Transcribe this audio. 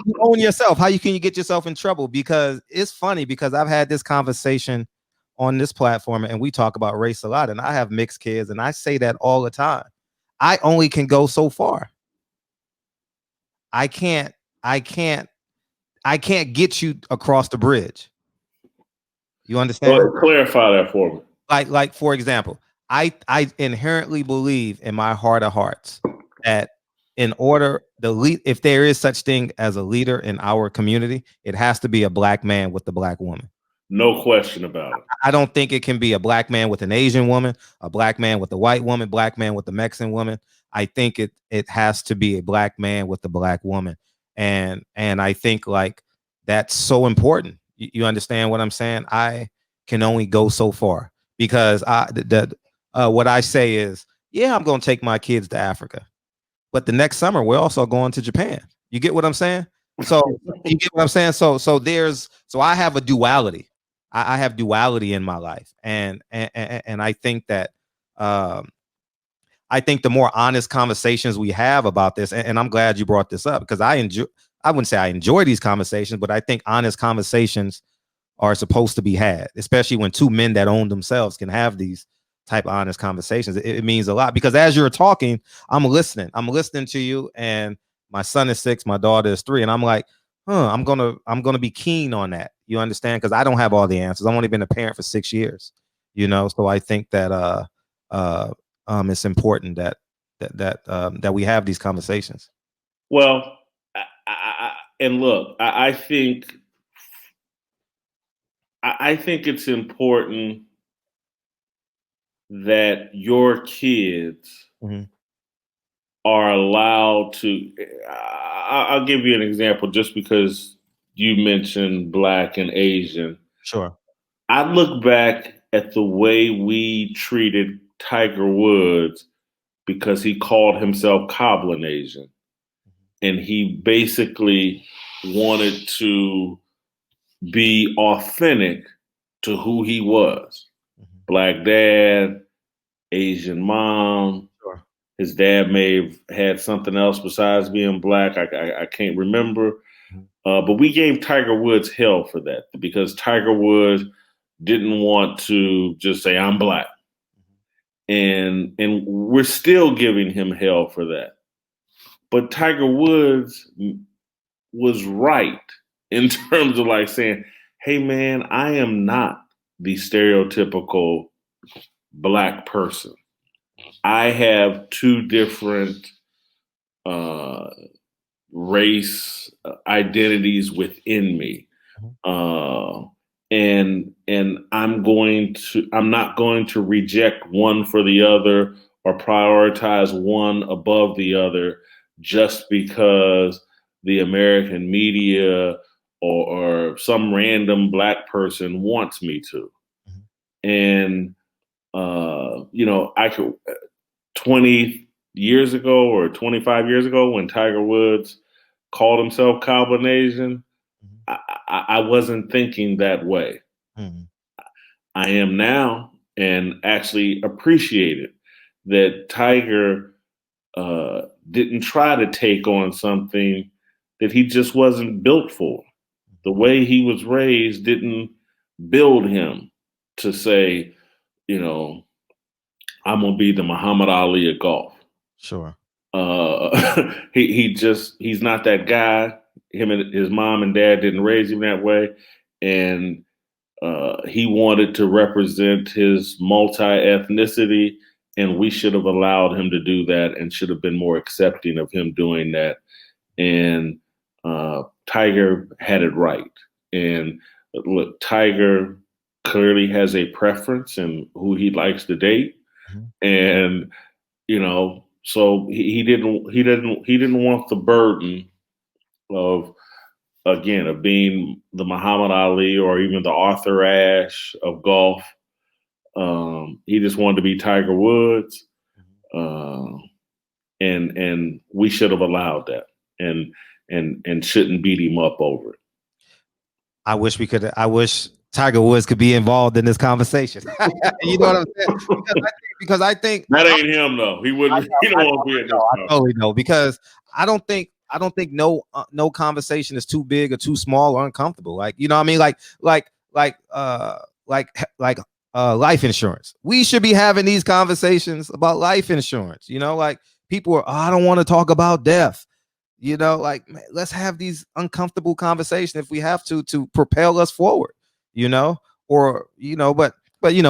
you own yourself. How can you get yourself in trouble? Because it's funny because I've had this conversation on this platform and we talk about race a lot, and I have mixed kids, and I say that all the time. I only can go so far. I can't, I can't, I can't get you across the bridge. You understand? Clarify that for me. Like for example, I inherently believe in my heart of hearts that in order if there is such thing as a leader in our community, it has to be a black man with the black woman. No question about it. I don't think it can be a black man with an Asian woman, a black man with a white woman, black man with a Mexican woman. I think it has to be a black man with the black woman. And I think like that's so important. You understand what I'm saying? I can only go so far because what I say is, yeah, I'm going to take my kids to Africa, but the next summer we're also going to Japan. You get what I'm saying? So you get what I'm saying? So I have a duality. I have duality in my life, and I think that I think the more honest conversations we have about this, and I'm glad you brought this up because I wouldn't say I enjoy these conversations, but I think honest conversations are supposed to be had, especially when two men that own themselves can have these type of honest conversations. It means a lot because as you're talking, I'm listening to you, and my son is 6, my daughter is 3, and I'm like, I'm gonna be keen on that. You understand? Because I don't have all the answers. I've only been a parent for 6 years, so I think that it's important that we have these conversations. Well, and look, I think it's important that your kids are allowed to. I'll give you an example just because you mentioned Black and Asian. Sure. I look back at the way we treated Tiger Woods because he called himself Coblin Asian. And he basically wanted to be authentic to who he was. Black dad, Asian mom. Sure. His dad may have had something else besides being black. I can't remember. But we gave Tiger Woods hell for that because Tiger Woods didn't want to just say, I'm black. And we're still giving him hell for that. But Tiger Woods was right in terms of like saying, hey, man, I am not the stereotypical black person. I have two different race identities within me. And I'm not going to reject one for the other or prioritize one above the other just because the American media or some random black person wants me to. And, I could 20 years ago or 25 years ago when Tiger Woods called himself Coblin Asian, I wasn't thinking that way. I am now and actually appreciate it that Tiger didn't try to take on something that he just wasn't built for. The way he was raised didn't build him to say, I'm going to be the Muhammad Ali of golf. Sure. He's not that guy. Him and his mom and dad didn't raise him that way. And he wanted to represent his multi-ethnicity, and we should have allowed him to do that and should have been more accepting of him doing that. And Tiger had it right. And look, Tiger clearly has a preference in who he likes to date. And, so he didn't want the burden of being the Muhammad Ali or even the Arthur Ashe of golf. He just wanted to be Tiger Woods. And we should have allowed that and shouldn't beat him up over it. I wish Tiger Woods could be involved in this conversation. You know what I'm saying? Because I think that ain't him though. He wouldn't. He don't want to be in this. I totally know because I don't think I don't think no conversation is too big or too small or uncomfortable. Like, you know what I mean? Like life insurance. We should be having these conversations about life insurance. You know, like people are, oh, I don't want to talk about death. You know, like man, let's have these uncomfortable conversations if we have to propel us forward, you know, or but